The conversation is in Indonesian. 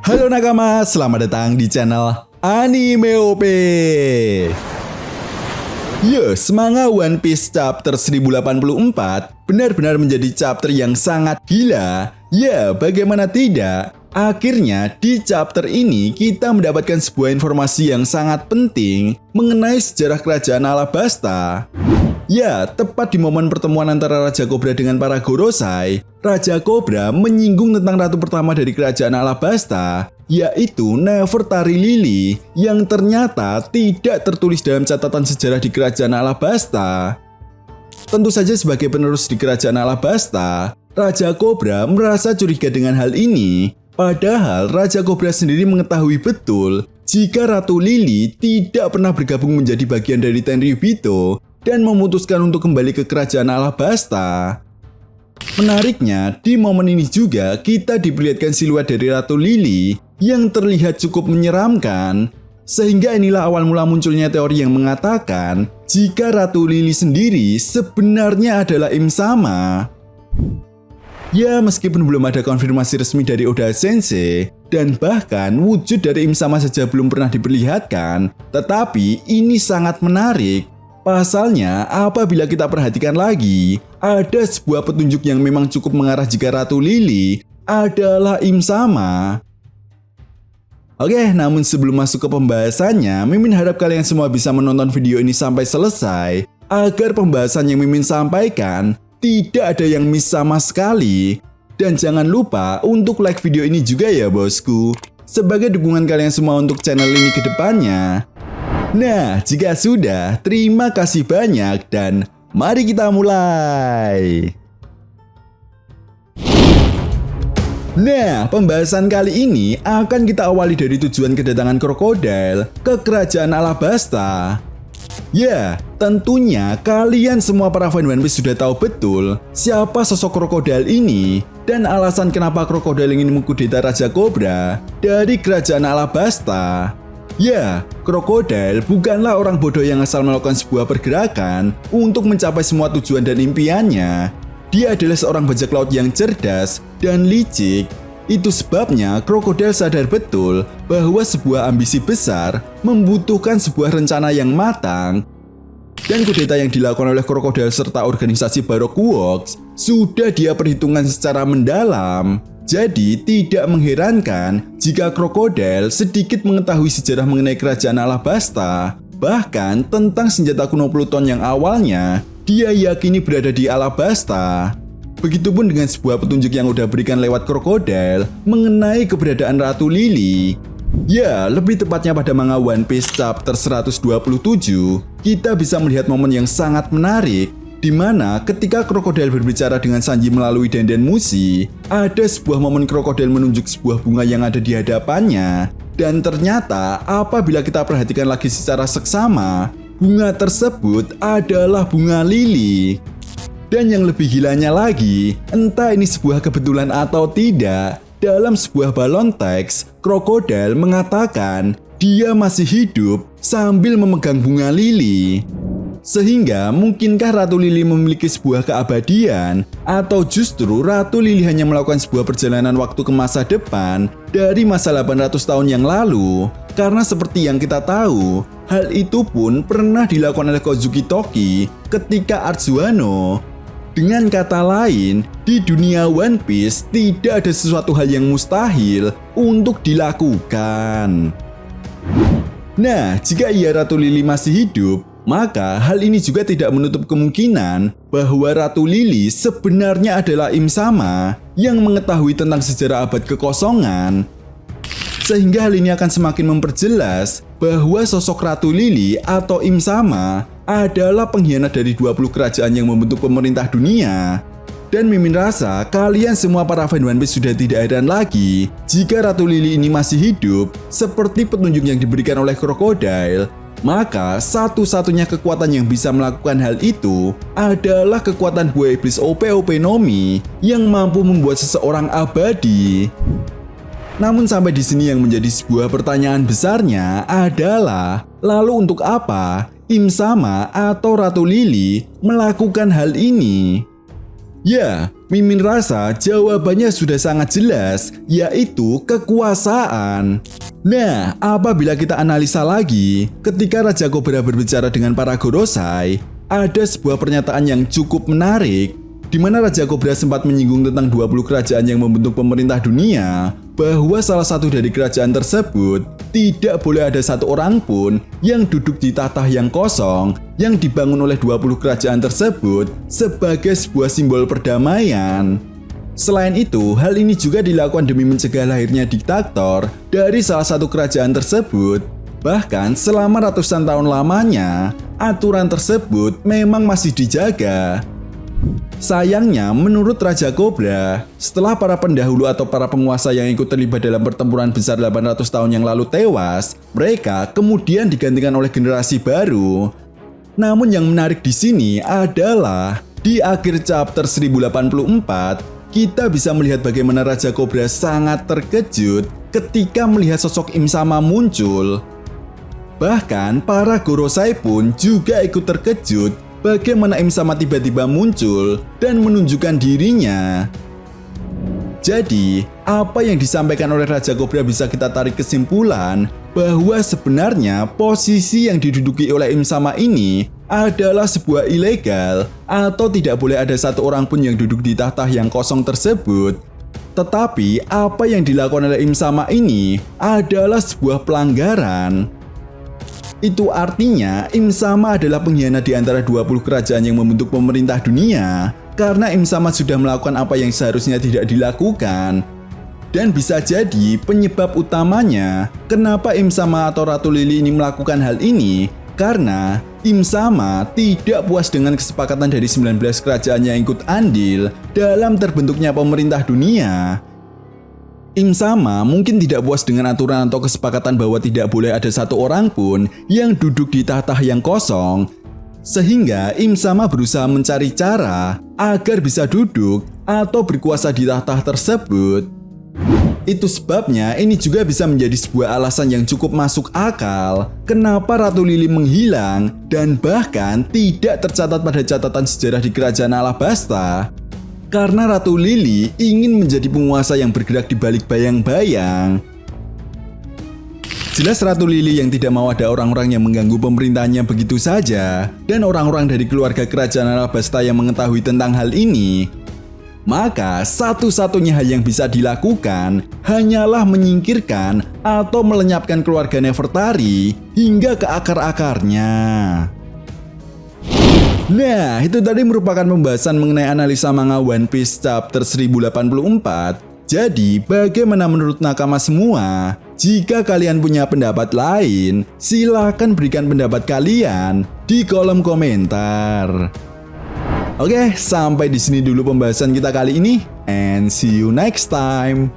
Halo nakama, selamat datang di channel Anime OP. Semangat One Piece chapter 1084 benar-benar menjadi chapter yang sangat gila. Bagaimana tidak? Akhirnya di chapter ini kita mendapatkan sebuah informasi yang sangat penting mengenai sejarah kerajaan Alabasta. Tepat di momen pertemuan antara Raja Cobra dengan para Gorosei, Raja Cobra menyinggung tentang ratu pertama dari kerajaan Alabasta, yaitu Nefertari Lily, yang ternyata tidak tertulis dalam catatan sejarah di kerajaan Alabasta. Tentu saja sebagai penerus di kerajaan Alabasta, Raja Cobra merasa curiga dengan hal ini. Padahal Raja Cobra sendiri mengetahui betul jika Ratu Lily tidak pernah bergabung menjadi bagian dari Tenryubito dan memutuskan untuk kembali ke kerajaan Alabasta. Menariknya, di momen ini juga kita diperlihatkan siluet dari Ratu Lily yang terlihat cukup menyeramkan. Sehingga inilah awal mula munculnya teori yang mengatakan jika Ratu Lily sendiri sebenarnya adalah Im Sama. Meskipun belum ada konfirmasi resmi dari Oda Sensei dan bahkan wujud dari Im Sama saja belum pernah diperlihatkan, tetapi ini sangat menarik. Pasalnya, apabila kita perhatikan lagi, ada sebuah petunjuk yang memang cukup mengarah jika Ratu Lily adalah Im Sama. Namun sebelum masuk ke pembahasannya, Mimin harap kalian semua bisa menonton video ini sampai selesai, agar pembahasan yang Mimin sampaikan tidak ada yang miss sama sekali. Dan jangan lupa untuk like video ini juga ya bosku, sebagai dukungan kalian semua untuk channel ini ke depannya. Nah, jika sudah, terima kasih banyak dan mari kita mulai. Nah, pembahasan kali ini akan kita awali dari tujuan kedatangan krokodil ke kerajaan Alabasta. Tentunya kalian semua para fan One Piece sudah tahu betul siapa sosok krokodil ini dan alasan kenapa krokodil ingin mengkudeta Raja Cobra dari kerajaan Alabasta. Krokodil bukanlah orang bodoh yang asal melakukan sebuah pergerakan untuk mencapai semua tujuan dan impiannya. Dia adalah seorang bajak laut yang cerdas dan licik. Itu sebabnya krokodil sadar betul bahwa sebuah ambisi besar membutuhkan sebuah rencana yang matang. Dan kudeta yang dilakukan oleh krokodil serta organisasi Baroque Works sudah dia perhitungkan secara mendalam. Jadi tidak mengherankan jika krokodil sedikit mengetahui sejarah mengenai kerajaan Alabasta. Bahkan tentang senjata kuno Pluton yang awalnya dia yakini berada di Alabasta. Begitupun dengan sebuah petunjuk yang udah berikan lewat krokodil mengenai keberadaan Ratu Lily. Lebih tepatnya pada manga One Piece chapter 127, kita bisa melihat momen yang sangat menarik di mana ketika krokodil berbicara dengan Sanji melalui Denden Mushi, ada sebuah momen krokodil menunjuk sebuah bunga yang ada di hadapannya. Dan ternyata apabila kita perhatikan lagi secara seksama, bunga tersebut adalah bunga lili. Dan yang lebih gilanya lagi, entah ini sebuah kebetulan atau tidak, dalam sebuah balon teks, krokodil mengatakan dia masih hidup sambil memegang bunga lili. Sehingga mungkinkah Ratu Lily memiliki sebuah keabadian, atau justru Ratu Lily hanya melakukan sebuah perjalanan waktu ke masa depan dari masa 800 tahun yang lalu? Karena seperti yang kita tahu, hal itu pun pernah dilakukan oleh Kozuki Toki ketika Arzuano. Dengan kata lain, di dunia One Piece tidak ada sesuatu hal yang mustahil untuk dilakukan. Nah, jika Ratu Lily masih hidup, maka hal ini juga tidak menutup kemungkinan bahwa Ratu Lily sebenarnya adalah Im Sama yang mengetahui tentang sejarah abad kekosongan. Sehingga hal ini akan semakin memperjelas bahwa sosok Ratu Lily atau Im Sama adalah pengkhianat dari 20 kerajaan yang membentuk pemerintah dunia. Dan Mimin rasa kalian semua para fan One Piece sudah tidak heran lagi jika Ratu Lily ini masih hidup seperti petunjuk yang diberikan oleh krokodil. Maka satu-satunya kekuatan yang bisa melakukan hal itu adalah kekuatan buah iblis OP-OP Nomi yang mampu membuat seseorang abadi. Namun sampai di sini yang menjadi sebuah pertanyaan besarnya adalah, lalu untuk apa Im Sama atau Ratu Lily melakukan hal ini? Mimin rasa jawabannya sudah sangat jelas, yaitu kekuasaan. Nah, apabila kita analisa lagi, ketika Raja Kobra berbicara dengan para Gorosei, ada sebuah pernyataan yang cukup menarik, di mana Raja Kobra sempat menyinggung tentang 20 kerajaan yang membentuk pemerintah dunia, bahwa salah satu dari kerajaan tersebut tidak boleh ada satu orang pun yang duduk di tahta yang kosong yang dibangun oleh 20 kerajaan tersebut sebagai sebuah simbol perdamaian. Selain itu, hal ini juga dilakukan demi mencegah lahirnya diktator dari salah satu kerajaan tersebut. Bahkan selama ratusan tahun lamanya, aturan tersebut memang masih dijaga. Sayangnya, menurut Raja Kobra, setelah para pendahulu atau para penguasa yang ikut terlibat dalam pertempuran besar 800 tahun yang lalu tewas, mereka kemudian digantikan oleh generasi baru. Namun yang menarik di sini adalah di akhir chapter 1084, kita bisa melihat bagaimana Raja Kobra sangat terkejut ketika melihat sosok Im Sama muncul. Bahkan para Gorosei pun juga ikut terkejut bagaimana Im Sama tiba-tiba muncul dan menunjukkan dirinya. Jadi, apa yang disampaikan oleh Raja Kobra bisa kita tarik kesimpulan bahwa sebenarnya posisi yang diduduki oleh Im Sama ini adalah sebuah ilegal atau tidak boleh ada satu orang pun yang duduk di tahta yang kosong tersebut. Tetapi apa yang dilakukan oleh Im Sama ini adalah sebuah pelanggaran. Itu artinya Im Sama adalah pengkhianat di antara 20 kerajaan yang membentuk pemerintah dunia karena Im Sama sudah melakukan apa yang seharusnya tidak dilakukan. Dan bisa jadi penyebab utamanya kenapa Im Sama atau Ratu Lili ini melakukan hal ini karena Im Sama tidak puas dengan kesepakatan dari 19 kerajaan yang ikut andil dalam terbentuknya pemerintah dunia. Im Sama mungkin tidak puas dengan aturan atau kesepakatan bahwa tidak boleh ada satu orang pun yang duduk di tahta yang kosong, sehingga Im Sama berusaha mencari cara agar bisa duduk atau berkuasa di tahta tersebut. Itu sebabnya ini juga bisa menjadi sebuah alasan yang cukup masuk akal kenapa Ratu Lili menghilang dan bahkan tidak tercatat pada catatan sejarah di kerajaan Alabasta. Karena Ratu Lili ingin menjadi penguasa yang bergerak di balik bayang-bayang. Jelas Ratu Lili yang tidak mau ada orang-orang yang mengganggu pemerintahannya begitu saja, dan orang-orang dari keluarga kerajaan Alabasta yang mengetahui tentang hal ini. Maka satu-satunya hal yang bisa dilakukan hanyalah menyingkirkan atau melenyapkan keluarga Nefertari hingga ke akar-akarnya. Nah, itu tadi merupakan pembahasan mengenai analisa manga One Piece chapter 1084. Jadi, bagaimana menurut nakama semua? Jika kalian punya pendapat lain, silahkan berikan pendapat kalian di kolom komentar. Oke, sampai di sini dulu pembahasan kita kali ini, and see you next time.